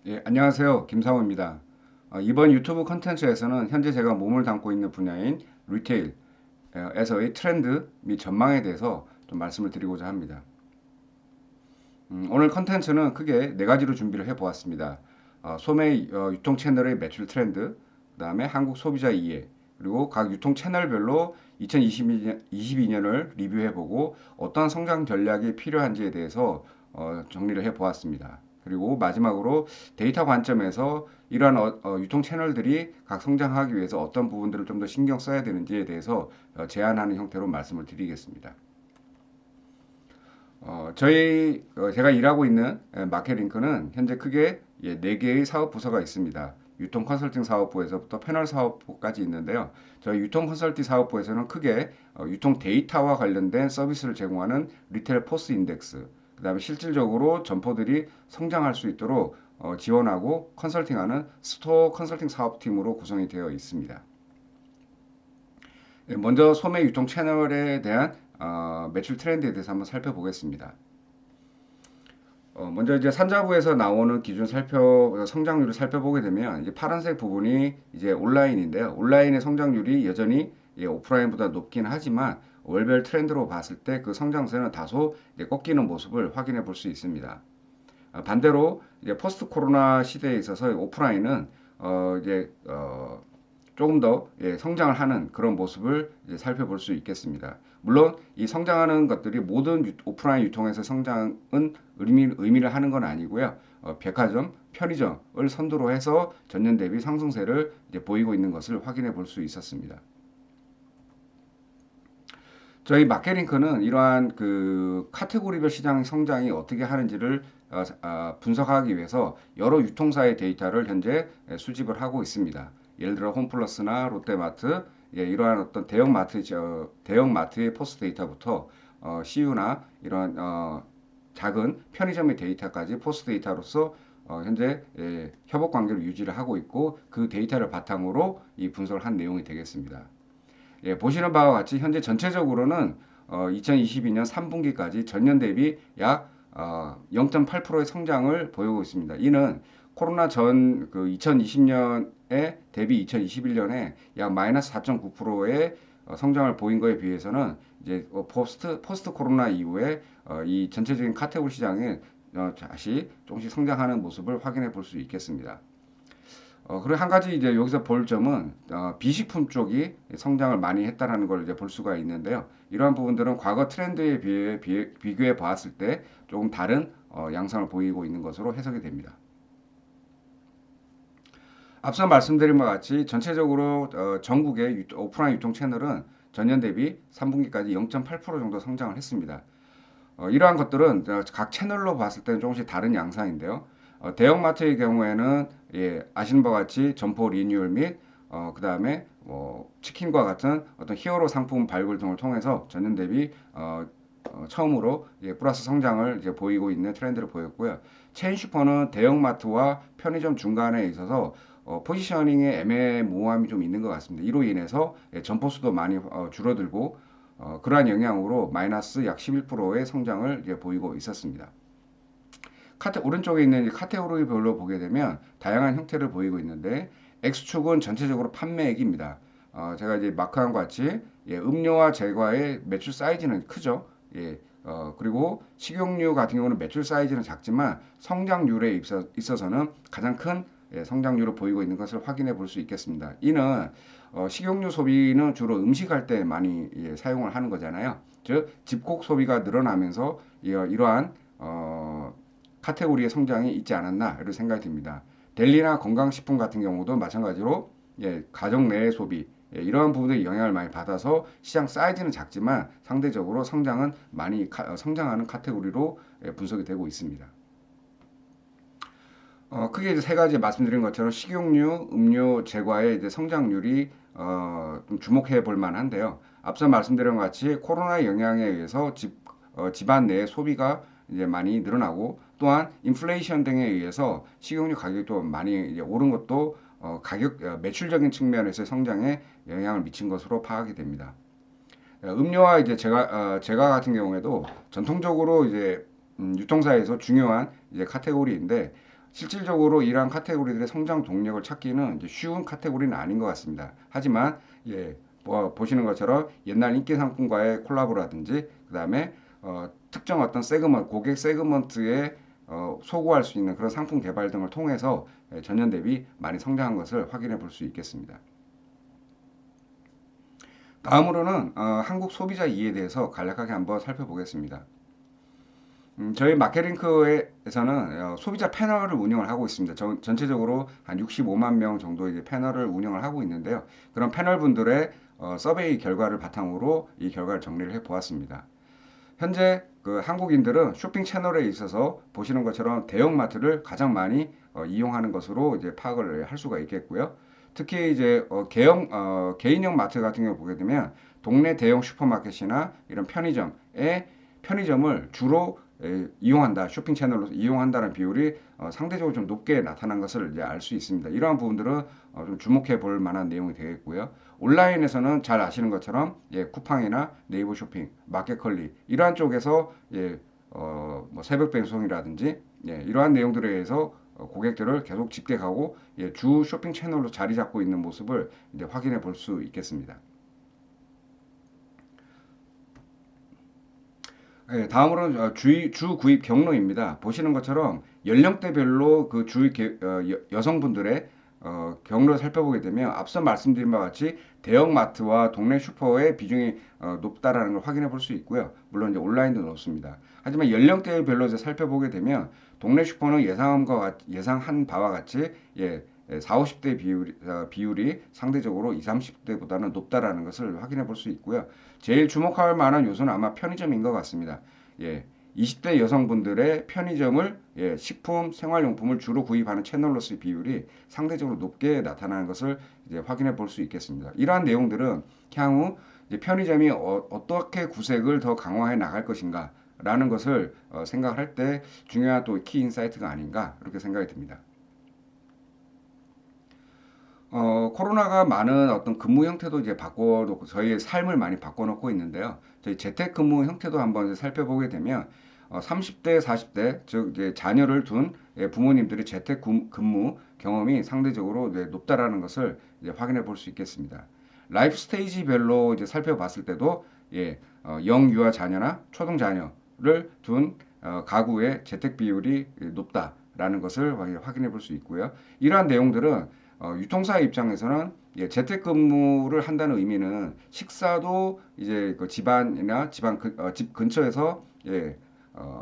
예, 안녕하세요. 김상호입니다. 이번 유튜브 컨텐츠에서는 현재 제가 몸을 담고 있는 분야인 리테일에서의 트렌드 및 전망에 대해서 좀 말씀을 드리고자 합니다. 오늘 컨텐츠는 크게 네 가지로 준비를 해 보았습니다. 소매 유통 채널의 매출 트렌드, 그 다음에 한국 소비자 이해, 그리고 각 유통 채널별로 2022년을 리뷰해 보고 어떤 성장 전략이 필요한지에 대해서 정리를 해 보았습니다. 그리고 마지막으로 데이터 관점에서 이러한 유통 채널들이 각 성장하기 위해서 어떤 부분들을 좀 더 신경 써야 되는지에 대해서 제안하는 형태로 말씀을 드리겠습니다. 제가 일하고 있는 마켓링크는 현재 크게 4개의 사업 부서가 있습니다. 유통 컨설팅 사업부에서부터 패널 사업부까지 있는데요. 저희 유통 컨설팅 사업부에서는 크게 유통 데이터와 관련된 서비스를 제공하는 리테일 포스 인덱스, 그다음에 실질적으로 점포들이 성장할 수 있도록 지원하고 컨설팅하는 스토어 컨설팅 사업팀으로 구성이 되어 있습니다. 먼저 소매 유통 채널에 대한 매출 트렌드에 대해서 한번 살펴보겠습니다. 먼저 이제 산자부에서 나오는 기준 성장률을 살펴보게 되면 이제 파란색 부분이 이제 온라인인데요. 온라인의 성장률이 여전히 오프라인보다 높긴 하지만 월별 트렌드로 봤을 때 그 성장세는 다소 이제 꺾이는 모습을 확인해 볼 수 있습니다. 반대로 이제 포스트 코로나 시대에 있어서 오프라인은 이제 조금 더 성장을 하는 그런 모습을 이제 살펴볼 수 있겠습니다. 물론 이 성장하는 것들이 모든 오프라인 유통에서 성장은 의미를 하는 건 아니고요. 백화점, 편의점을 선두로 해서 전년 대비 상승세를 이제 보이고 있는 것을 확인해 볼 수 있었습니다. 저희 마케링크는 이러한 그 카테고리별 시장 성장이 어떻게 하는지를 분석하기 위해서 여러 유통사의 데이터를 현재 수집을 하고 있습니다. 예를 들어 홈플러스나 롯데마트, 이러한 어떤 대형 마트의 포스 데이터부터 CU나 이런 작은 편의점의 데이터까지 포스 데이터로서 현재 협업 관계를 유지를 하고 있고 그 데이터를 바탕으로 이 분석을 한 내용이 되겠습니다. 보시는 바와 같이 현재 전체적으로는 2022년 3분기까지 전년 대비 약 0.8%의 성장을 보이고 있습니다. 이는 코로나 전 그 2020년에 대비 2021년에 약 마이너스 4.9%의 성장을 보인 것에 비해서는 이제 포스트 코로나 이후에 이 전체적인 카테고리 시장에 다시 조금씩 성장하는 모습을 확인해 볼 수 있겠습니다. 그리고 한 가지 이제 여기서 볼 점은 비식품 쪽이 성장을 많이 했다라는 걸 이제 볼 수가 있는데요. 이러한 부분들은 과거 트렌드에 비교해 봤을 때 조금 다른 양상을 보이고 있는 것으로 해석이 됩니다. 앞서 말씀드린 바와 같이 전체적으로 전국의 오프라인 유통 채널은 전년 대비 3분기까지 0.8% 정도 성장을 했습니다. 이러한 것들은 각 채널로 봤을 때는 조금씩 다른 양상인데요. 대형마트의 경우에는 아시는 바와 같이 점포 리뉴얼 및 그다음에 치킨과 같은 어떤 히어로 상품 발굴 등을 통해서 전년 대비 처음으로 플러스 성장을 이제 보이고 있는 트렌드를 보였고요. 체인 슈퍼는 대형마트와 편의점 중간에 있어서 포지셔닝의 애매모호함이 좀 있는 것 같습니다. 이로 인해서 점포 수도 많이 줄어들고 그러한 영향으로 마이너스 약 11%의 성장을 이제 보이고 있었습니다. 오른쪽에 있는 카테고리별로 보게 되면 다양한 형태를 보이고 있는데 X축은 전체적으로 판매액입니다. 제가 이제 마크한 것 같이 음료와 제과의 매출 사이즈는 크죠. 그리고 식용유 같은 경우는 매출 사이즈는 작지만 성장률에 있어서는 가장 큰 성장률을 보이고 있는 것을 확인해 볼 수 있겠습니다. 이는 식용유 소비는 주로 음식할 때 많이 사용을 하는 거잖아요. 즉 집콕 소비가 늘어나면서 이러한 카테고리의 성장이 있지 않았나 이런 생각이 듭니다. 델리나 건강식품 같은 경우도 마찬가지로 가정 내의 소비 이러한 부분에 영향을 많이 받아서 시장 사이즈는 작지만 상대적으로 성장은 많이 성장하는 카테고리로 분석이 되고 있습니다. 크게 이제 세 가지 말씀드린 것처럼 식용유, 음료, 제과의 이제 성장률이 좀 주목해 볼 만한데요. 앞서 말씀드린 것 같이 코로나 영향에 의해서 집안 내 소비가 이제 많이 늘어나고 또한 인플레이션 등에 의해서 식용유 가격이 또 많이 이제 오른 것도 매출적인 측면에서의 성장에 영향을 미친 것으로 파악이 됩니다. 음료와 이제 제과 같은 경우에도 전통적으로 이제 유통사에서 중요한 이제 카테고리인데 실질적으로 이러한 카테고리들의 성장 동력을 찾기는 이제 쉬운 카테고리는 아닌 것 같습니다. 하지만 보시는 것처럼 옛날 인기 상품과의 콜라보라든지 그다음에 특정 어떤 세그먼트, 고객 세그먼트에 소구할 수 있는 그런 상품 개발 등을 통해서 전년 대비 많이 성장한 것을 확인해 볼 수 있겠습니다. 다음으로는 한국 소비자 이해에 대해서 간략하게 한번 살펴보겠습니다. 저희 마케링크에서는 소비자 패널을 운영을 하고 있습니다. 전체적으로 한 65만 명 정도의 패널을 운영을 하고 있는데요. 그런 패널 분들의 서베이 결과를 바탕으로 이 결과를 정리를 해 보았습니다. 현재 그 한국인들은 쇼핑 채널에 있어서 보시는 것처럼 대형마트를 가장 많이 이용하는 것으로 이제 파악을 할 수가 있겠고요. 특히 이제 개인형 마트 같은 경우 보게 되면 동네 대형 슈퍼마켓이나 이런 편의점을 주로 이용한다, 쇼핑 채널로 이용한다는 비율이 상대적으로 좀 높게 나타난 것을 이제 알 수 있습니다. 이러한 부분들은 좀 주목해 볼 만한 내용이 되겠고요. 온라인에서는 잘 아시는 것처럼 쿠팡이나 네이버 쇼핑, 마켓컬리 이러한 쪽에서 뭐 새벽 배송이라든지 이러한 내용들에 의해서 고객들을 계속 집객하고 주 쇼핑 채널로 자리 잡고 있는 모습을 이제 확인해 볼 수 있겠습니다. 다음으로는 주 구입 경로입니다. 보시는 것처럼 연령대별로 그 여성분들의 경로를 살펴보게 되면 앞서 말씀드린 바와 같이 대형 마트와 동네 슈퍼의 비중이 높다라는 걸 확인해 볼 수 있고요. 물론 이제 온라인도 높습니다. 하지만 연령대별로 이제 살펴보게 되면 동네 슈퍼는 예상한 바와 같이 4, 50대 비율이 상대적으로 20, 30대보다는 높다라는 것을 확인해 볼 수 있고요. 제일 주목할 만한 요소는 아마 편의점인 것 같습니다. 20대 여성분들의 편의점을 식품, 생활용품을 주로 구입하는 채널로서의 비율이 상대적으로 높게 나타나는 것을 이제 확인해 볼 수 있겠습니다. 이러한 내용들은 향후 이제 편의점이 어떻게 구색을 더 강화해 나갈 것인가 라는 것을 생각할 때 중요한 또 키 인사이트가 아닌가 그렇게 생각이 듭니다. 코로나가 많은 어떤 근무 형태도 이제 바꿔놓고 저희의 삶을 많이 바꿔놓고 있는데요. 저희 재택근무 형태도 한번 살펴보게 되면 30대, 40대 즉 이제 자녀를 둔 부모님들의 재택근무 경험이 상대적으로 높다라는 것을 이제 확인해 볼 수 있겠습니다. 라이프 스테이지별로 이제 살펴봤을 때도 영유아 자녀나 초등 자녀를 둔 가구의 재택 비율이 높다라는 것을 확인해 볼 수 있고요. 이러한 내용들은 유통사 입장에서는 재택근무를 한다는 의미는 식사도 이제 그 집안이나 집 근처에서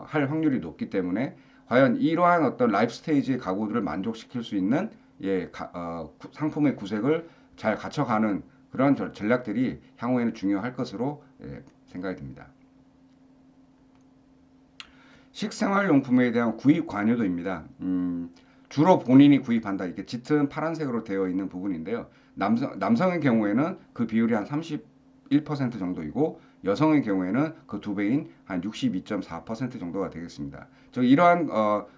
할 확률이 높기 때문에 과연 이러한 어떤 라이프 스테이지 가구들을 만족시킬 수 있는 상품의 구색을 잘 갖춰가는 그런 전략들이 향후에는 중요할 것으로 생각이 듭니다. 식생활용품에 대한 구입 관여도입니다. 주로 본인이 구입한다. 이렇게 짙은 파란색으로 되어 있는 부분인데요. 남성의 경우에는 그 비율이 한 31% 정도이고 여성의 경우에는 그 두 배인 한 62.4% 정도가 되겠습니다. 즉 이러한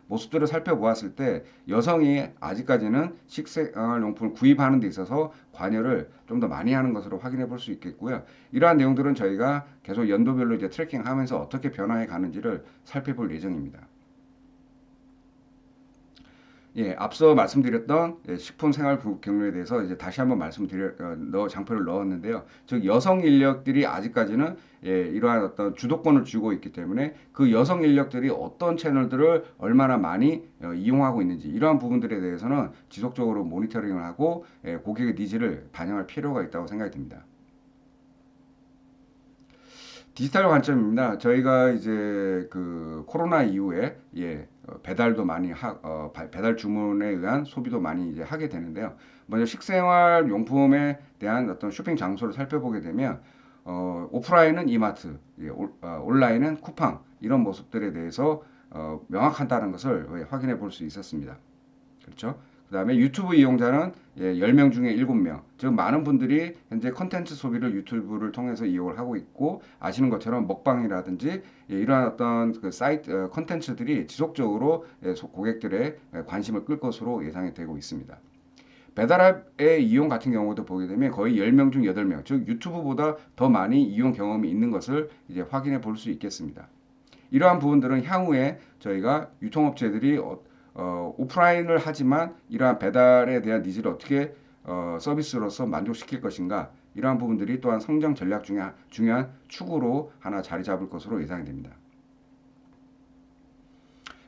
모습들을 살펴보았을 때 여성이 아직까지는 식생활용품을 구입하는 데 있어서 관여를 좀 더 많이 하는 것으로 확인해 볼 수 있겠고요. 이러한 내용들은 저희가 계속 연도별로 이제 트래킹하면서 어떻게 변화해 가는지를 살펴볼 예정입니다. 앞서 말씀드렸던 식품 생활 경로에 대해서 이제 다시 한번 장표를 넣었는데요. 즉 여성 인력들이 아직까지는 이러한 어떤 주도권을 쥐고 있기 때문에 그 여성 인력들이 어떤 채널들을 얼마나 많이 이용하고 있는지 이러한 부분들에 대해서는 지속적으로 모니터링을 하고 고객의 니즈를 반영할 필요가 있다고 생각이 듭니다. 디지털 관점입니다. 저희가 이제 그 코로나 이후에 배달도 많이 배달 주문에 의한 소비도 많이 이제 하게 되는데요. 먼저 식생활 용품에 대한 어떤 쇼핑 장소를 살펴보게 되면 오프라인은 이마트, 온라인은 쿠팡 이런 모습들에 대해서 명확하다는 것을 확인해 볼 수 있었습니다. 그렇죠? 그 다음에 유튜브 이용자는 10명 중에 7명. 즉, 많은 분들이 현재 컨텐츠 소비를 유튜브를 통해서 이용을 하고 있고, 아시는 것처럼 먹방이라든지 이러한 어떤 그 사이트, 컨텐츠들이 지속적으로 고객들의 관심을 끌 것으로 예상이 되고 있습니다. 배달앱의 이용 같은 경우도 보게 되면 거의 10명 중 8명, 즉 유튜브보다 더 많이 이용 경험이 있는 것을 이제 확인해 볼 수 있겠습니다. 이러한 부분들은 향후에 저희가 유통업체들이 오프라인을 하지만 이러한 배달에 대한 니즈를 어떻게 서비스로서 만족시킬 것인가 이러한 부분들이 또한 성장 전략 중에 중요한 축으로 하나 자리 잡을 것으로 예상이 됩니다.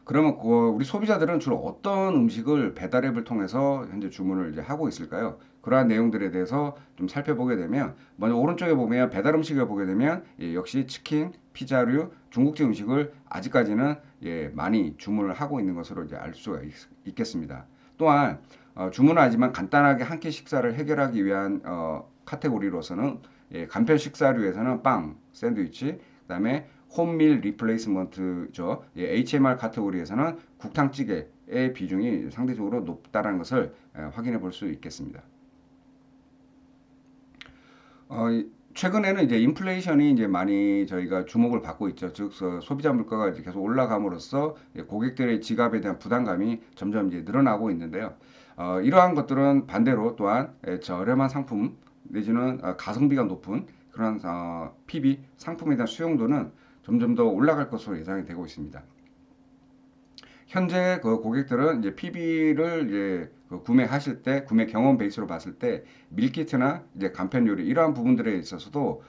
그러면 우리 소비자들은 주로 어떤 음식을 배달앱을 통해서 현재 주문을 이제 하고 있을까요? 그러한 내용들에 대해서 좀 살펴보게 되면 먼저 오른쪽에 보면 배달 음식을 보게 되면 역시 치킨, 피자류, 중국제 음식을 아직까지는 많이 주문을 하고 있는 것으로 이제 알 수가 있겠습니다. 또한 주문을 하지만 간단하게 한 끼 식사를 해결하기 위한 카테고리로서는 간편 식사류에서는 빵, 샌드위치, 그다음에 홈밀 리플레이스먼트죠. HMR 카테고리에서는 국탕찌개의 비중이 상대적으로 높다는 것을 확인해 볼 수 있겠습니다. 최근에는 이제 인플레이션이 이제 많이 저희가 주목을 받고 있죠. 즉 소비자 물가가 이제 계속 올라감으로써 고객들의 지갑에 대한 부담감이 점점 이제 늘어나고 있는데요. 이러한 것들은 반대로 또한 저렴한 상품 내지는 가성비가 높은 그런 PB 상품에 대한 수용도는 점점 더 올라갈 것으로 예상이 되고 있습니다. 현재 그 고객들은 이제 PB를 이제 그 구매하실 때 구매 경험 베이스로 봤을 때 밀키트나 이제 간편 요리 이러한 부분들에 있어서도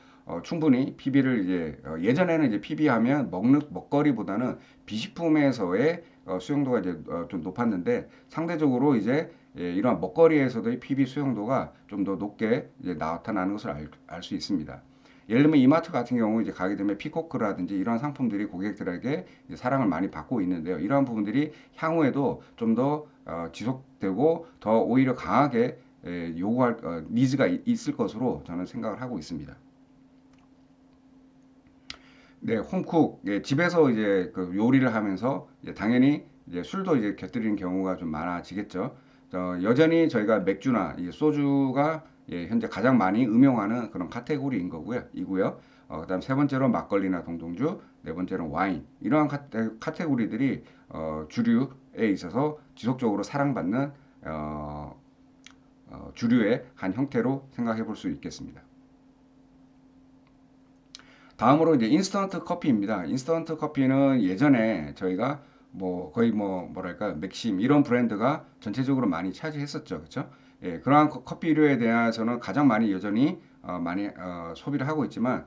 충분히 PB를 이제 예전에는 이제 PB 하면 먹거리보다는 비식품에서의 수용도가 이제 좀 높았는데 상대적으로 이제 이러한 먹거리에서도 PB 수용도가 좀 더 높게 이제 나타나는 것을 알 수 있습니다. 예를 들면 이마트 같은 경우 이제 가게 되면 피코크라든지 이런 상품들이 고객들에게 사랑을 많이 받고 있는데요. 이러한 부분들이 향후에도 좀 더 지속되고 더 오히려 강하게 요구할 니즈가 있을 것으로 저는 생각을 하고 있습니다. 네, 홈쿡 집에서 이제 그 요리를 하면서 당연히 이제 술도 이제 곁들이는 경우가 좀 많아지겠죠. 여전히 저희가 맥주나 소주가 현재 가장 많이 음용하는 그런 카테고리인 거고요. 이고요. 그다음 세 번째로 막걸리나 동동주, 네 번째로 와인 이러한 카테고리들이 주류에 있어서 지속적으로 사랑받는 주류의 한 형태로 생각해 볼 수 있겠습니다. 다음으로 이제 인스턴트 커피입니다. 인스턴트 커피는 예전에 저희가 뭐 거의 뭐 뭐랄까 맥심 이런 브랜드가 전체적으로 많이 차지했었죠, 그렇죠? 그러한 커피류에 대해서는 가장 많이 여전히 많이 소비를 하고 있지만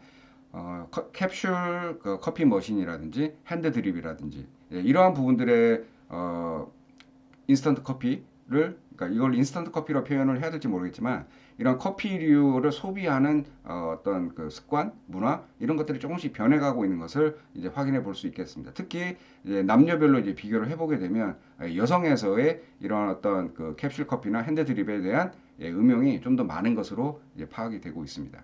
캡슐 그 커피 머신이라든지 핸드 드립이라든지 이러한 부분들의 인스턴트 커피를 그러니까 이걸 인스턴트 커피로 표현을 해야 될지 모르겠지만 이런 커피류를 소비하는 어떤 그 습관, 문화 이런 것들이 조금씩 변해가고 있는 것을 이제 확인해 볼 수 있겠습니다. 특히 이제 남녀별로 이제 비교를 해보게 되면 여성에서의 이런 어떤 그 캡슐 커피나 핸드 드립에 대한 음용이 좀 더 많은 것으로 이제 파악이 되고 있습니다.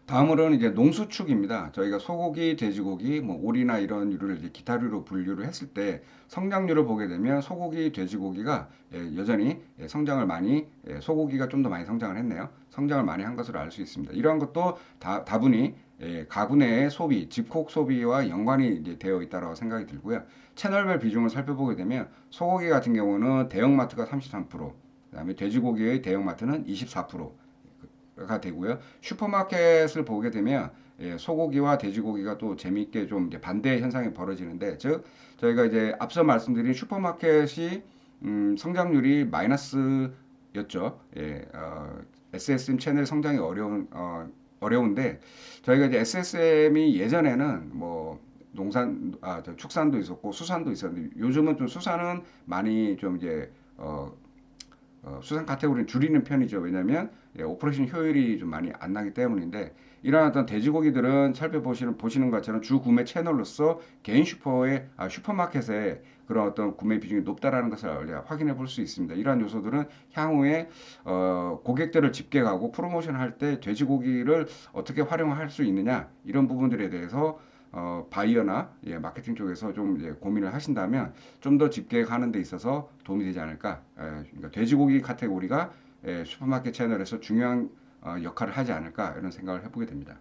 다음으로는 이제 농수축입니다. 저희가 소고기, 돼지고기, 뭐 오리나 이런 류를 이제 기타류로 분류를 했을 때 성장률을 보게 되면 소고기, 돼지고기가 여전히 성장을 많이 소고기가 좀 더 많이 성장을 했네요. 성장을 많이 한 것으로 알 수 있습니다. 이러한 것도 다분히 가구 내의 소비, 집콕 소비와 연관이 이제 되어 있다고 생각이 들고요. 채널별 비중을 살펴보게 되면 소고기 같은 경우는 대형마트가 33%, 그다음에 돼지고기의 대형마트는 24%, 가 되고요. 슈퍼마켓을 보게 되면 소고기와 돼지고기가 또 재미있게 좀 이제 반대 현상이 벌어지는데, 즉 저희가 이제 앞서 말씀드린 슈퍼마켓이 성장률이 마이너스였죠. SSM 채널 성장이 어려운데 저희가 이제 SSM이 예전에는 뭐 축산도 있었고 수산도 있었는데 요즘은 좀 수산은 많이 좀 이제 수상 카테고리는 줄이는 편이죠. 왜냐하면 오퍼레이션 효율이 좀 많이 안 나기 때문인데 이러한 어떤 돼지고기들은 보시는 것처럼 주 구매 채널로서 개인 슈퍼마켓에 그런 어떤 구매 비중이 높다라는 것을 확인해 볼 수 있습니다. 이러한 요소들은 향후에 고객들을 집계하고 프로모션 할 때 돼지고기를 어떻게 활용할 수 있느냐 이런 부분들에 대해서 바이어나 마케팅 쪽에서 좀 고민을 하신다면 좀 더 집계하는 데 있어서 도움이 되지 않을까. 그러니까 돼지고기 카테고리가 슈퍼마켓 채널에서 중요한 역할을 하지 않을까 이런 생각을 해보게 됩니다.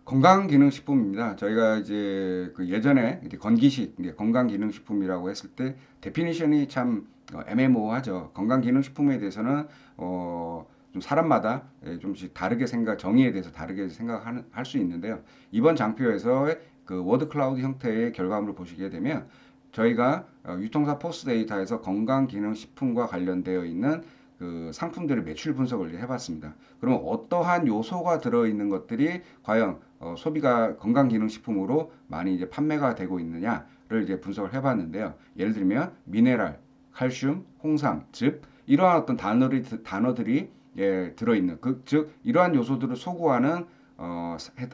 건강기능식품입니다. 저희가 이제 그 예전에 이제 건기식 건강기능식품이라고 했을 때 데피니션이 참 애매모호하죠. 건강기능식품에 대해서는 좀 사람마다 좀씩 다르게 정의에 대해서 다르게 생각할 수 있는데요. 이번 장표에서 그 워드 클라우드 형태의 결과물을 보시게 되면 저희가 유통사 포스 데이터에서 건강기능식품과 관련되어 있는 그 상품들의 매출 분석을 해봤습니다. 그러면 어떠한 요소가 들어있는 것들이 과연 소비가 건강기능식품으로 많이 이제 판매가 되고 있느냐를 이제 분석을 해봤는데요. 예를 들면 미네랄, 칼슘, 홍삼, 즙 이러한 어떤 단어들이 예, 들어있는 즉 이러한 요소들을 소구하는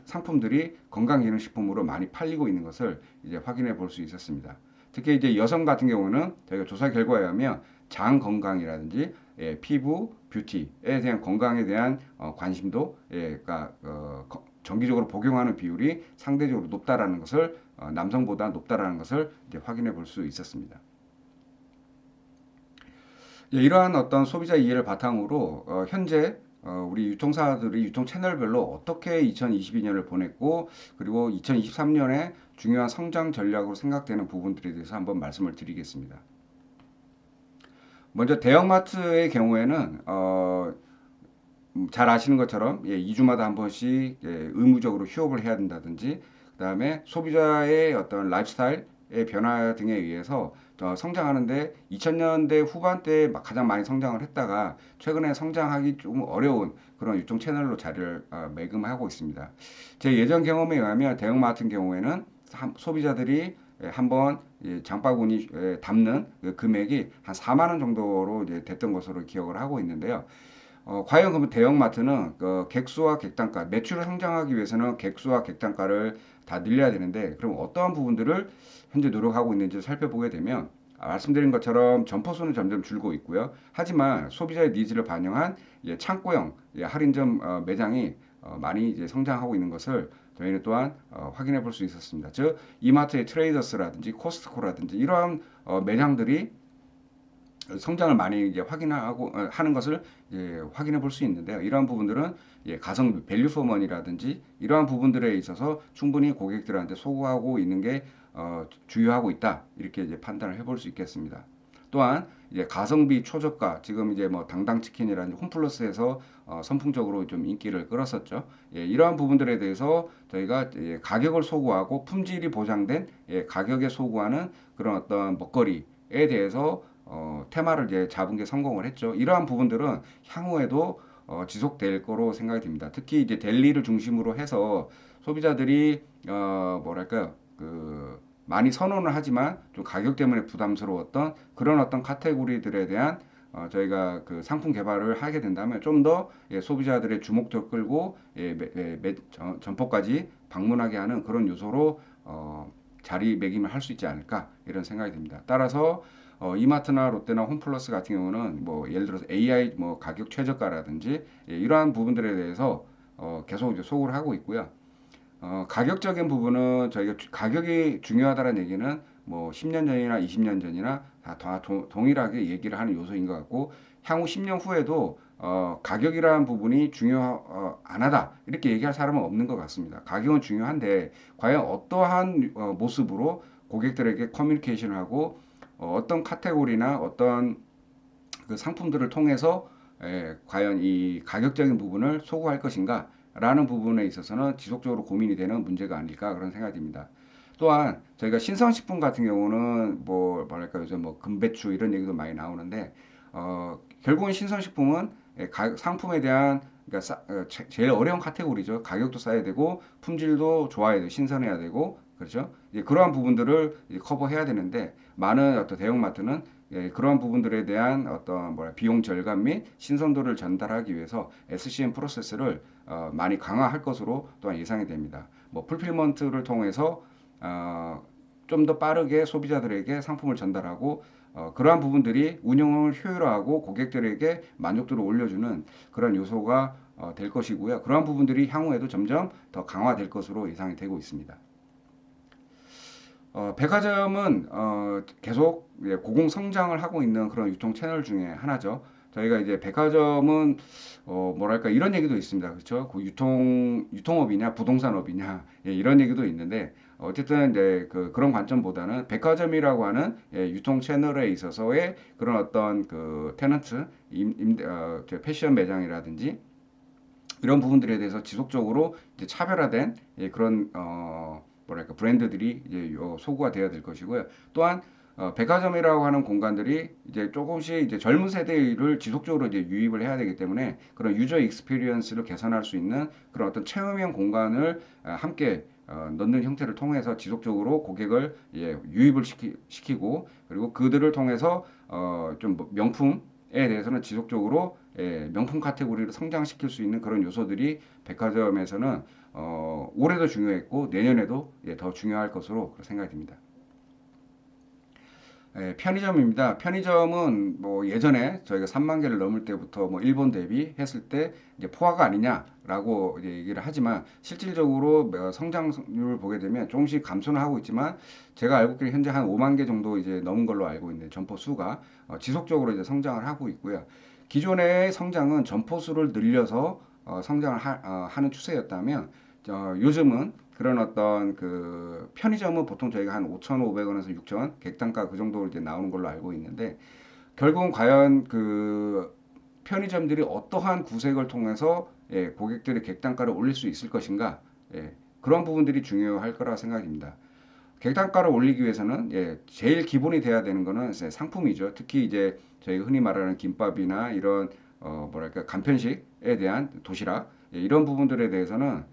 상품들이 건강기능식품으로 많이 팔리고 있는 것을 이제 확인해 볼 수 있었습니다. 특히 이제 여성 같은 경우는 저희가 조사 결과에 의하면 장 건강이라든지 예, 피부, 뷰티에 대한 건강에 대한 관심도 예, 그러니까 정기적으로 복용하는 비율이 상대적으로 높다라는 것을 남성보다 높다라는 것을 이제 확인해 볼 수 있었습니다. 예, 이러한 어떤 소비자 이해를 바탕으로 현재 우리 유통사들이 유통 채널별로 어떻게 2022년을 보냈고 그리고 2023년에 중요한 성장 전략으로 생각되는 부분들에 대해서 한번 말씀을 드리겠습니다. 먼저 대형마트의 경우에는 잘 아시는 것처럼 예, 2주마다 한 번씩 예, 의무적으로 휴업을 해야 된다든지 그다음에 소비자의 어떤 라이프스타일의 변화 등에 의해서 성장하는데 2000년대 후반대에 가장 많이 성장을 했다가 최근에 성장하기 좀 어려운 그런 유통 채널로 자리를 매금하고 있습니다. 제 예전 경험에 의하면 대형마트 같은 경우에는 소비자들이 한번 장바구니 담는 그 금액이 한 4만 원 정도로 이제 됐던 것으로 기억을 하고 있는데요. 과연 그러면 대형마트는 객수와 객단가, 매출을 성장하기 위해서는 객수와 객단가를 다 늘려야 되는데, 그럼 어떠한 부분들을 현재 노력하고 있는지 살펴보게 되면, 말씀드린 것처럼 점포 수는 점점 줄고 있고요. 하지만 소비자의 니즈를 반영한 창고형 할인점 매장이 많이 이제 성장하고 있는 것을 저희는 또한 확인해 볼 수 있었습니다. 즉, 이마트의 트레이더스라든지 코스트코라든지 이러한 매장들이 성장을 많이 이제 확인하고 하는 것을 확인해 볼 수 있는데요. 이러한 부분들은 가성비, 밸류 포 머니라든지 이러한 부분들에 있어서 충분히 고객들한테 소구하고 있는 게 주요하고 있다. 이렇게 이제 판단을 해볼 수 있겠습니다. 또한 이제 가성비 최저가 지금 이제 뭐 당당치킨이라든지 홈플러스에서 선풍적으로 좀 인기를 끌었었죠. 이러한 부분들에 대해서 저희가 가격을 소구하고 품질이 보장된 가격에 소구하는 그런 어떤 먹거리에 대해서 테마를 이제 잡은 게 성공을 했죠. 이러한 부분들은 향후에도 지속될 거로 생각이 듭니다. 특히 이제 델리를 중심으로 해서 소비자들이 뭐랄까요 그 많이 선호는 하지만 좀 가격 때문에 부담스러웠던 그런 어떤 카테고리들에 대한 저희가 그 상품 개발을 하게 된다면 좀 더 소비자들의 주목도 끌고 점포까지 방문하게 하는 그런 요소로 자리매김을 할 수 있지 않을까 이런 생각이 듭니다. 따라서 이마트나 롯데나 홈플러스 같은 경우는 뭐 예를 들어서 AI 뭐 가격 최저가라든지 이러한 부분들에 대해서 계속 이제 소구를 하고 있고요. 가격적인 부분은 저희가 가격이 중요하다는 얘기는 뭐 10년 전이나 20년 전이나 다 동일하게 얘기를 하는 요소인 것 같고 향후 10년 후에도 가격이라는 부분이 안 하다 이렇게 얘기할 사람은 없는 것 같습니다. 가격은 중요한데 과연 어떠한 모습으로 고객들에게 커뮤니케이션을 하고 어떤 카테고리나 어떤 그 상품들을 통해서 과연 이 가격적인 부분을 소구할 것인가 라는 부분에 있어서는 지속적으로 고민이 되는 문제가 아닐까 그런 생각이 듭니다. 또한 저희가 신선식품 같은 경우는 뭐 뭐랄까 요즘 뭐 금배추 이런 얘기도 많이 나오는데 결국은 신선식품은 상품에 대한 그러니까 제일 어려운 카테고리죠. 가격도 싸야 되고 품질도 좋아야 되고 신선해야 되고 그렇죠. 그러한 부분들을 커버해야 되는데 많은 어떤 대형마트는 그러한 부분들에 대한 어떤 비용 절감 및 신선도를 전달하기 위해서 SCM 프로세스를 많이 강화할 것으로 또한 예상이 됩니다. 뭐 풀필먼트를 통해서 좀 더 빠르게 소비자들에게 상품을 전달하고 그러한 부분들이 운영을 효율화하고 고객들에게 만족도를 올려주는 그런 요소가 될 것이고요. 그러한 부분들이 향후에도 점점 더 강화될 것으로 예상이 되고 있습니다. 백화점은 계속 고공 성장을 하고 있는 그런 유통 채널 중에 하나죠. 저희가 이제 백화점은 뭐랄까 이런 얘기도 있습니다. 그렇죠? 그 유통업이냐 부동산업이냐 이런 얘기도 있는데 어쨌든 이제 그런 관점보다는 백화점이라고 하는 유통 채널에 있어서의 그런 어떤 그 테넌트 패션 매장이라든지 이런 부분들에 대해서 지속적으로 이제 차별화된 그런 뭐랄까 브랜드들이 이제 소구가 되어야 될 것이고요. 또한 백화점이라고 하는 공간들이 이제 조금씩 이제 젊은 세대를 지속적으로 이제 유입을 해야 되기 때문에 그런 유저 익스피리언스를 개선할 수 있는 그런 어떤 체험형 공간을 함께 넣는 형태를 통해서 지속적으로 고객을 유입을 시키고 그리고 그들을 통해서 좀 명품에 대해서는 지속적으로 명품 카테고리를 성장시킬 수 있는 그런 요소들이 백화점에서는 올해도 중요했고 내년에도 더 중요할 것으로 생각이 듭니다. 편의점입니다. 편의점은 뭐 예전에 저희가 3만 개를 넘을 때부터 뭐 일본 대비했을 때 이제 포화가 아니냐라고 이제 얘기를 하지만 실질적으로 성장률을 보게 되면 조금씩 감소는 하고 있지만 제가 알고 있기로 현재 한 5만 개 정도 이제 넘은 걸로 알고 있는데 점포 수가 지속적으로 이제 성장을 하고 있고요. 기존의 성장은 점포 수를 늘려서 성장을 하는 추세였다면 요즘은 그런 어떤 그 편의점은 보통 저희가 한 5,500원에서 6,000원 객단가 그 정도 이제 나오는 걸로 알고 있는데 결국은 과연 그 편의점들이 어떠한 구색을 통해서 고객들의 객단가를 올릴 수 있을 것인가 그런 부분들이 중요할 거라 생각입니다. 객단가를 올리기 위해서는 제일 기본이 돼야 되는 거는 이제 상품이죠. 특히 이제 저희 흔히 말하는 김밥이나 이런 뭐랄까 간편식에 대한 도시락 이런 부분들에 대해서는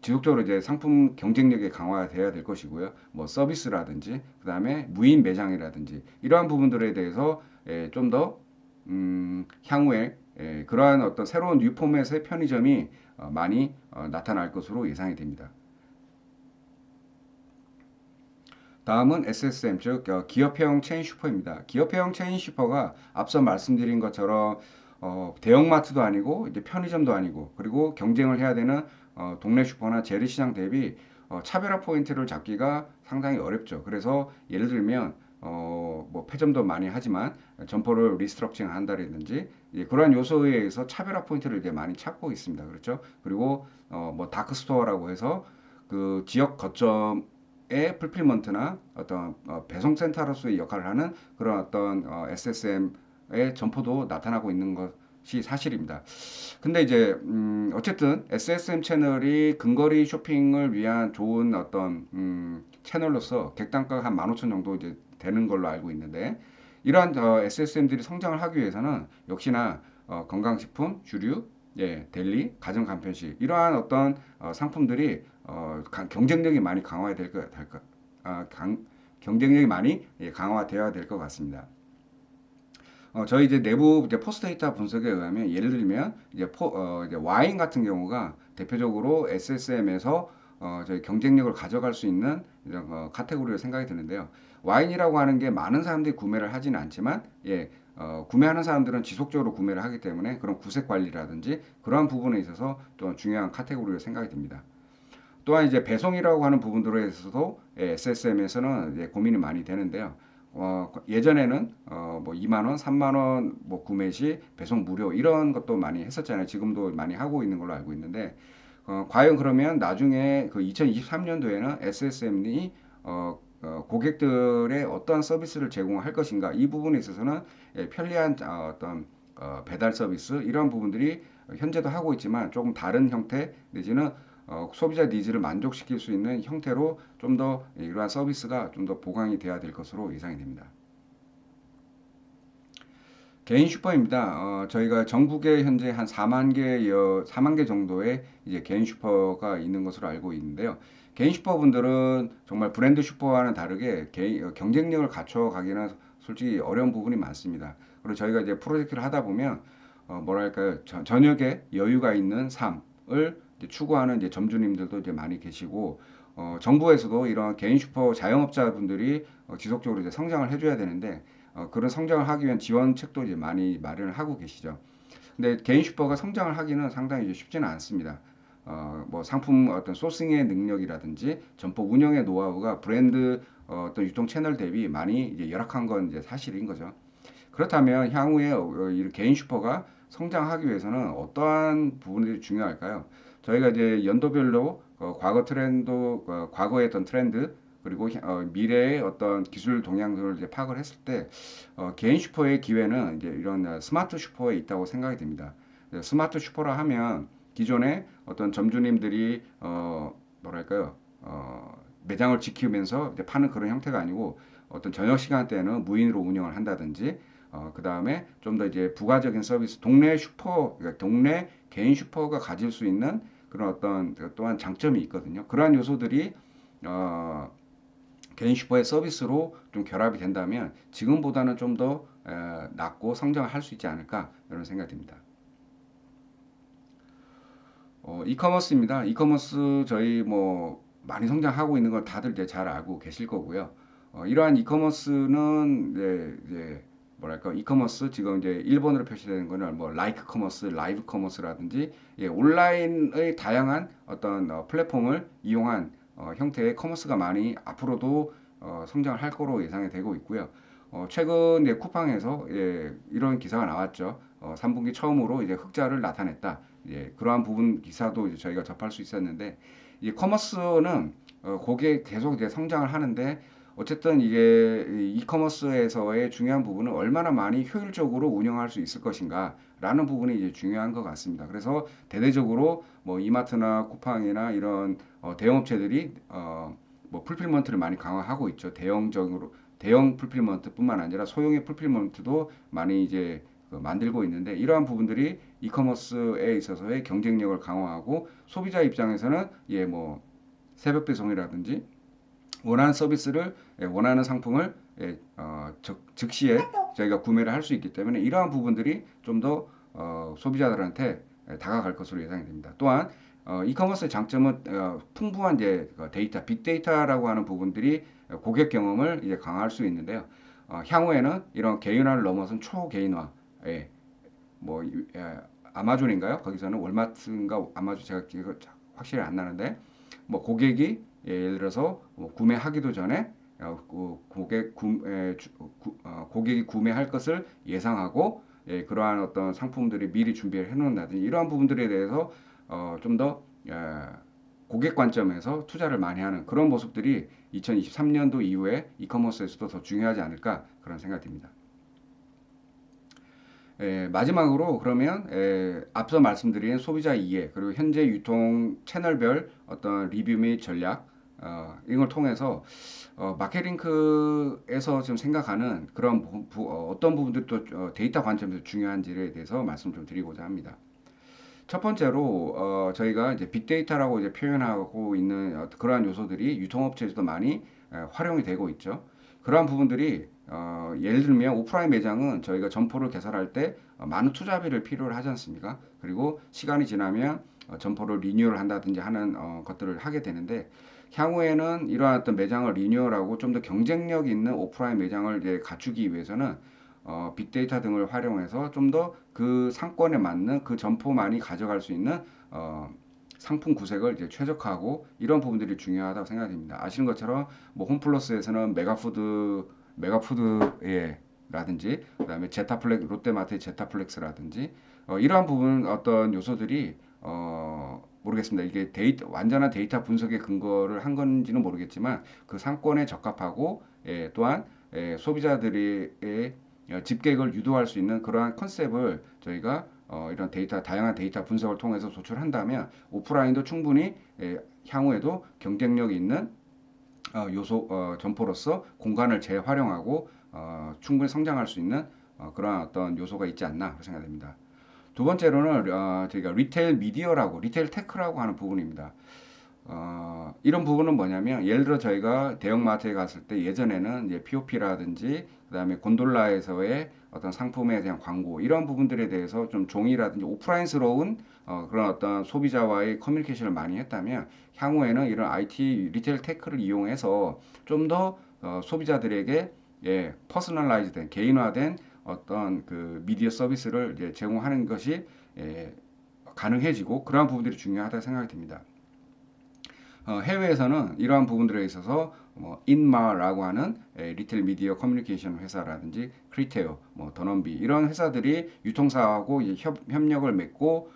지속적으로 이제 상품 경쟁력이 강화돼야 될 것이고요. 뭐 서비스라든지 그다음에 무인 매장이라든지 이러한 부분들에 대해서 좀 더 향후에 그러한 어떤 새로운 뉴 포맷의 편의점이 많이 나타날 것으로 예상이 됩니다. 다음은 SSM 즉 기업형 체인 슈퍼입니다. 기업형 체인 슈퍼가 앞서 말씀드린 것처럼 대형마트도 아니고 이제 편의점도 아니고 그리고 경쟁을 해야 되는 동네 슈퍼나 재래시장 대비 차별화 포인트를 잡기가 상당히 어렵죠. 그래서 예를 들면 뭐 폐점도 많이 하지만 점포를 리스트럭칭 한다든지 그러한 요소에 의해서 차별화 포인트를 이제 많이 찾고 있습니다. 그렇죠? 그리고 뭐 다크 스토어라고 해서 그 지역 거점의 풀필먼트나 어떤 배송 센터로서의 역할을 하는 그런 어떤 SSM의 점포도 나타나고 있는 것이 사실입니다. 근데 이제 어쨌든 SSM 채널이 근거리 쇼핑을 위한 좋은 어떤 채널로서 객단가가 한 15,000 정도 이제 되는 걸로 알고 있는데 이러한 SSM들이 성장을 하기 위해서는 역시나 건강식품, 주류, 델리, 가정 간편식 이러한 어떤 상품들이 경쟁력이 많이 강화가 경쟁력이 많이 강화되어야 될 것 같습니다. 저희 이제 내부 이제 포스트 데이터 분석에 의하면 예를 들면 이제 와인 같은 경우가 대표적으로 SSM에서 저희 경쟁력을 가져갈 수 있는 이런 카테고리로 생각이 드는데요. 와인이라고 하는 게 많은 사람들이 구매를 하지는 않지만 구매하는 사람들은 지속적으로 구매를 하기 때문에 그런 구색 관리라든지 그러한 부분에 있어서 또 중요한 카테고리로 생각이 됩니다. 또한 이제 배송이라고 하는 부분들에 있어서도 SSM에서는 고민이 많이 되는데요. 예전에는 뭐 2만 원, 3만 원 뭐 구매 시 배송 무료 이런 것도 많이 했었잖아요. 지금도 많이 하고 있는 걸로 알고 있는데 과연 그러면 나중에 그 2023년도에는 SSM이 고객들의 어떠한 서비스를 제공할 것인가 이 부분에 있어서는 편리한 어떤 배달 서비스 이런 부분들이 현재도 하고 있지만 조금 다른 형태 내지는 소비자 니즈를 만족시킬 수 있는 형태로 좀 더 이러한 서비스가 좀 더 보강이 돼야 될 것으로 예상이 됩니다. 개인 슈퍼입니다. 저희가 전국에 현재 한 4만 개 정도의 이제 개인 슈퍼가 있는 것으로 알고 있는데요. 개인 슈퍼분들은 정말 브랜드 슈퍼와는 다르게 경쟁력을 갖춰가기는 솔직히 어려운 부분이 많습니다. 그리고 저희가 이제 프로젝트를 하다 보면 뭐랄까요, 저녁에 여유가 있는 삶을 이제 추구하는 이제 점주님들도 이제 많이 계시고 정부에서도 이런 개인 슈퍼 자영업자분들이 지속적으로 이제 성장을 해줘야 되는데 그런 성장을 하기 위한 지원책도 이제 많이 마련을 하고 계시죠. 근데 개인 슈퍼가 성장을 하기는 상당히 이제 쉽지는 않습니다. 뭐 상품 어떤 소싱의 능력이라든지 점포 운영의 노하우가 브랜드 어떤 유통 채널 대비 많이 이제 열악한 건 이제 사실인 거죠. 그렇다면 향후에 이 개인 슈퍼가 성장하기 위해서는 어떠한 부분들이 중요할까요? 저희가 이제 연도별로 과거 트렌드, 과거의 어떤 트렌드 그리고 미래의 어떤 기술 동향들을 이제 파악을 했을 때 개인 슈퍼의 기회는 이제 이런 스마트 슈퍼에 있다고 생각이 됩니다. 스마트 슈퍼라 하면 기존에 어떤 점주님들이 뭐랄까요? 매장을 지키면서 이제 파는 그런 형태가 아니고 어떤 저녁 시간대에는 무인으로 운영을 한다든지 그 다음에 좀 더 이제 부가적인 서비스, 동네 슈퍼, 그러니까 동네 개인 슈퍼가 가질 수 있는 그런 어떤 또한 장점이 있거든요. 그러한 요소들이 어, 개인 슈퍼의 서비스로 좀 결합이 된다면 지금보다는 좀 더 낮고 성장을 할 수 있지 않을까 이런 생각이 듭니다. 이커머스입니다. 이커머스 저희 뭐 많이 성장하고 있는 걸 다들 이제 잘 알고 계실 거고요. 이러한 이커머스는 이제 뭐랄까 이커머스 지금 이제 일본어로 표시되는 거는 뭐 라이크 커머스, 라이브 커머스라든지 예, 온라인의 다양한 어떤 플랫폼을 이용한 형태의 커머스가 많이 앞으로도 성장을 할 거로 예상이 되고 있고요. 최근 이제 쿠팡에서 예, 이런 기사가 나왔죠. 3분기 처음으로 이제 흑자를 나타냈다. 예, 그러한 부분 기사도 이제 저희가 접할 수 있었는데 이 커머스는 거기에 계속 이제 성장을 하는데 어쨌든 이게 이커머스에서의 중요한 부분은 얼마나 많이 효율적으로 운영할 수 있을 것인가라는 부분이 이제 중요한 것 같습니다. 그래서 대대적으로 뭐 이마트나 쿠팡이나 이런 대형업체들이 뭐 풀필먼트를 많이 강화하고 있죠. 대형 풀필먼트뿐만 아니라 소형의 풀필먼트도 많이 이제 만들고 있는데 이러한 부분들이 이커머스에 있어서의 경쟁력을 강화하고 소비자 입장에서는 예 뭐 새벽 배송이라든지 원하는 서비스를 원하는 상품을 즉시에 저희가 구매를 할 수 있기 때문에 이러한 부분들이 좀 더 소비자들한테 다가갈 것으로 예상이 됩니다. 또한 이커머스의 장점은 풍부한 이제 데이터, 빅데이터라고 하는 부분들이 고객 경험을 이제 강화할 수 있는데요. 향후에는 이런 개인화를 넘어선 초개인화, 예, 뭐 아마존인가요? 거기서는 월마트인가 아마존 제가 기억 확실히 안 나는데 뭐 고객이 예를 들어서 뭐 구매하기도 전에 고객이 구매할 것을 예상하고 예, 그러한 어떤 상품들이 미리 준비를 해놓는다든지 이러한 부분들에 대해서 좀더 고객 관점에서 투자를 많이 하는 그런 모습들이 2023년도 이후에 이커머스에서도 더 중요하지 않을까 그런 생각이 듭니다. 마지막으로 그러면 앞서 말씀드린 소비자 이해 그리고 현재 유통 채널별 어떤 리뷰 및 전략 이걸 통해서 마케팅크에서 지금 생각하는 그런 어떤 부분들이 또 데이터 관점에서 중요한지에 대해서 말씀 좀 드리고자 합니다. 첫 번째로 저희가 이제 빅데이터라고 이제 표현하고 있는 그러한 요소들이 유통업체에서도 많이 활용이 되고 있죠. 그러한 부분들이 예를 들면 오프라인 매장은 저희가 점포를 개설할 때 많은 투자비를 필요로 하지 않습니까? 그리고 시간이 지나면 점포를 리뉴얼 한다든지 하는 것들을 하게 되는데 향후에는 이러한 어떤 매장을 리뉴얼하고 좀 더 경쟁력 있는 오프라인 매장을 이제 갖추기 위해서는 빅데이터 등을 활용해서 좀 더 그 상권에 맞는 그 점포만이 가져갈 수 있는 상품 구색을 이제 최적화하고 이런 부분들이 중요하다고 생각됩니다. 아시는 것처럼 뭐 홈플러스에서는 메가푸드에 라든지 그다음에 제타플렉 롯데마트의 제타플렉스라든지 이러한 부분 어떤 요소들이 모르겠습니다. 이게 완전한 데이터 분석의 근거를 한 건지는 모르겠지만 그 상권에 적합하고 또한 소비자들의 집객을 유도할 수 있는 그러한 컨셉을 저희가 이런 다양한 데이터 분석을 통해서 도출한다면 오프라인도 충분히 향후에도 경쟁력 있는 점포로서 공간을 재활용하고 충분히 성장할 수 있는 그러한 어떤 요소가 있지 않나 생각됩니다. 두 번째로는 저희가 리테일 테크라고 하는 부분입니다. 이런 부분은 뭐냐면 예를 들어 저희가 대형마트에 갔을 때 예전에는 이제 POP라든지 그다음에 곤돌라에서의 어떤 상품에 대한 광고 이런 부분들에 대해서 좀 종이라든지 오프라인스러운 그런 어떤 소비자와의 커뮤니케이션을 많이 했다면 향후에는 이런 IT 리테일 테크를 이용해서 좀 더 소비자들에게 퍼스널라이즈된 개인화된 어떤 그 미디어 서비스를 이제 제공하는 것이 가능해지고 그러한 부분들이 중요하다고 생각이 듭니다. 해외에서는 이러한 부분들에 있어서 뭐 인마라고 하는 리테일 미디어 커뮤니케이션 회사라든지 크리테오, 뭐 더넘비 이런 회사들이 유통사하고 협력을 맺고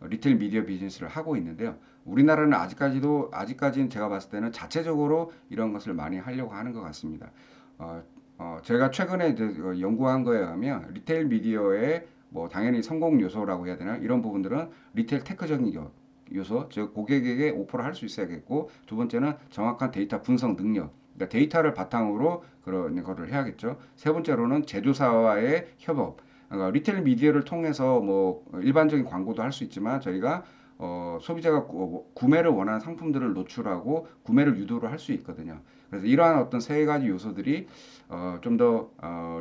리테일 미디어 비즈니스를 하고 있는데요. 우리나라는 아직까지는 제가 봤을 때는 자체적으로 이런 것을 많이 하려고 하는 것 같습니다. 제가 최근에 이제 연구한 거에 의하면 리테일 미디어의 뭐 당연히 성공 요소라고 해야 되나 이런 부분들은 리테일 테크적인 것 요소, 즉 고객에게 오퍼를 할 수 있어야겠고, 두 번째는 정확한 데이터 분석 능력. 그러니까 데이터를 바탕으로 그런 거를 해야겠죠. 세 번째로는 제조사와의 협업. 그러니까 리테일 미디어를 통해서 뭐 일반적인 광고도 할 수 있지만 저희가 소비자가 구매를 원하는 상품들을 노출하고 구매를 유도를 할 수 있거든요. 그래서 이러한 어떤 세 가지 요소들이 좀 더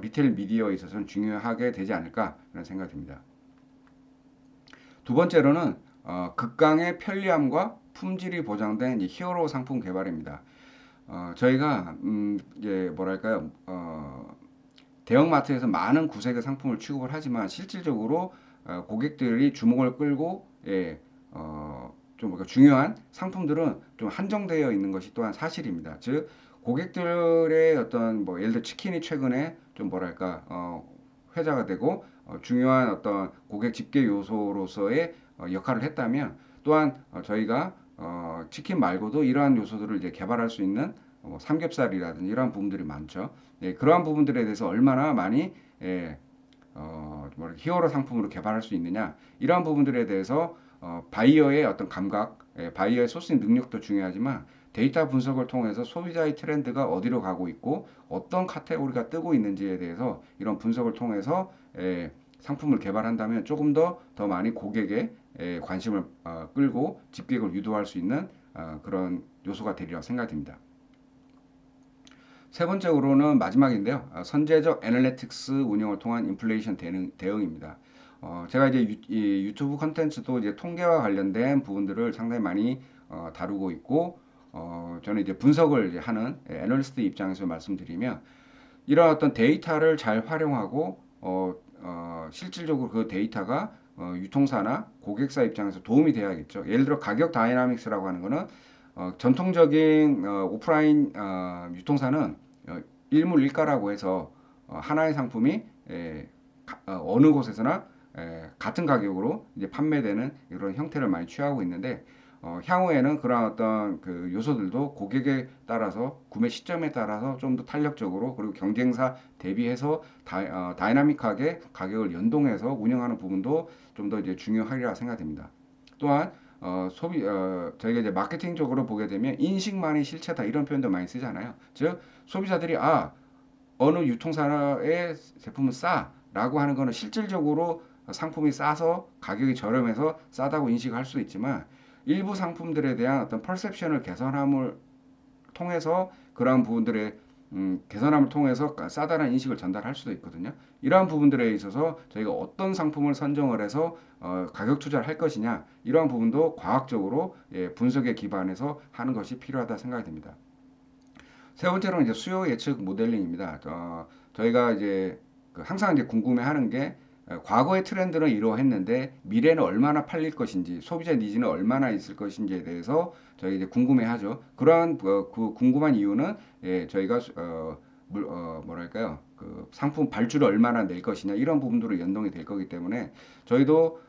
리테일 미디어에 있어서는 중요하게 되지 않을까 그런 생각이 듭니다. 두 번째로는 극강의 편리함과 품질이 보장된 이 히어로 상품 개발입니다. 저희가 이제 뭐랄까요? 대형마트에서 많은 구색의 상품을 취급을 하지만 실질적으로 고객들이 주목을 끌고 좀 뭔가 중요한 상품들은 좀 한정되어 있는 것이 또한 사실입니다. 즉 고객들의 어떤 뭐 예를 들어 치킨이 최근에 좀 뭐랄까 회자가 되고 중요한 어떤 고객 집계 요소로서의 역할을 했다면 또한 저희가 치킨 말고도 이러한 요소들을 이제 개발할 수 있는 삼겹살이라든지 이러한 부분들이 많죠. 예, 그러한 부분들에 대해서 얼마나 많이 예, 히어로 상품으로 개발할 수 있느냐 이러한 부분들에 대해서 바이어의 어떤 감각, 바이어의 소싱 능력도 중요하지만 데이터 분석을 통해서 소비자의 트렌드가 어디로 가고 있고 어떤 카테고리가 뜨고 있는지에 대해서 이런 분석을 통해서 상품을 개발한다면 조금 더 많이 고객의 관심을 끌고 집객을 유도할 수 있는 그런 요소가 되리라 생각됩니다. 세 번째로는 마지막인데요. 선제적 애널리틱스 운영을 통한 인플레이션 대응입니다. 제가 이제 유튜브 컨텐츠도 이제 통계와 관련된 부분들을 상당히 많이 다루고 있고, 저는 이제 분석을 이제 하는 애널리스트 입장에서 말씀드리면, 이런 어떤 데이터를 잘 활용하고, 실질적으로 그 데이터가 유통사나 고객사 입장에서 도움이 돼야겠죠. 예를 들어 가격 다이나믹스라고 하는 거는 전통적인 오프라인 유통사는 일물일가라고 해서 하나의 상품이 어느 곳에서나 같은 가격으로 이제 판매되는 이런 형태를 많이 취하고 있는데 향후에는 그런 어떤 그 요소들도 고객에 따라서 구매 시점에 따라서 좀 더 탄력적으로 그리고 경쟁사 대비해서 다이나믹하게 가격을 연동해서 운영하는 부분도 좀 더 이제 중요하리라 생각됩니다. 또한 저희가 이제 마케팅적으로 보게 되면 인식만이 실체다 이런 표현도 많이 쓰잖아요. 즉 소비자들이 어느 유통사의 제품은 싸라고 하는 거는 실질적으로 상품이 싸서 가격이 저렴해서 싸다고 인식할 수도 있지만 일부 상품들에 대한 어떤 퍼셉션을 개선함을 통해서 그러한 부분들의 개선함을 통해서 싸다는 인식을 전달할 수도 있거든요. 이러한 부분들에 있어서 저희가 어떤 상품을 선정을 해서 가격 투자를 할 것이냐 이러한 부분도 과학적으로 분석에 기반해서 하는 것이 필요하다 생각이 됩니다. 세 번째로는 이제 수요 예측 모델링입니다. 저희가 이제 항상 이제 궁금해하는 게 과거의 트렌드는 이러했는데 미래는 얼마나 팔릴 것인지 소비자 니즈는 얼마나 있을 것인지에 대해서 저희 이제 궁금해하죠. 그러한 그 궁금한 이유는 저희가 뭐랄까요 그 상품 발주를 얼마나 낼 것이냐 이런 부분들로 연동이 될 거기 때문에 저희도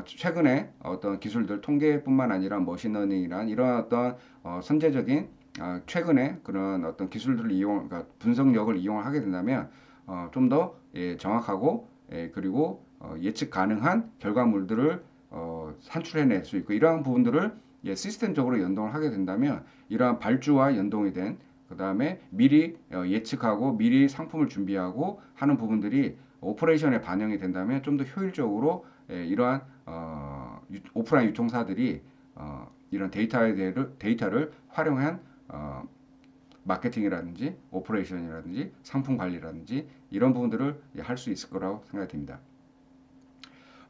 최근에 어떤 기술들 통계뿐만 아니라 머신러닝이란 이런 어떤 선제적인 최근에 그런 어떤 기술들을 그러니까 분석력을 이용을 하게 된다면 좀 더 정확하고 그리고 예측 가능한 결과물들을 산출해낼 수 있고 이러한 부분들을 시스템적으로 연동을 하게 된다면 이러한 발주와 연동이 된 그 다음에 미리 예측하고 미리 상품을 준비하고 하는 부분들이 오퍼레이션에 반영이 된다면 좀 더 효율적으로 이러한 오프라인 유통사들이 이런 데이터를 활용한 마케팅이라든지 오퍼레이션이라든지 상품 관리라든지 이런 부분들을 할 수 있을 거라고 생각이 됩니다.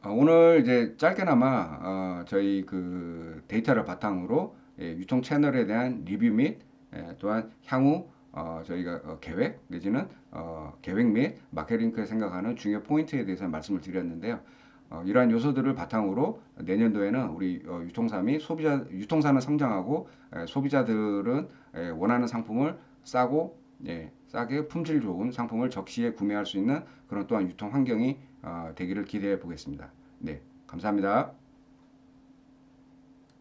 오늘 이제 짧게나마 저희 그 데이터를 바탕으로 유통 채널에 대한 리뷰 및 또한 향후 저희가 계획 내지는 계획 및 마케팅을 생각하는 중요 포인트에 대해서 말씀을 드렸는데요. 이러한 요소들을 바탕으로 내년도에는 우리 유통사 및 유통사는 성장하고 소비자들은 원하는 상품을 싸게 품질 좋은 상품을 적시에 구매할 수 있는 그런 또한 유통 환경이 되기를 기대해 보겠습니다. 네, 감사합니다.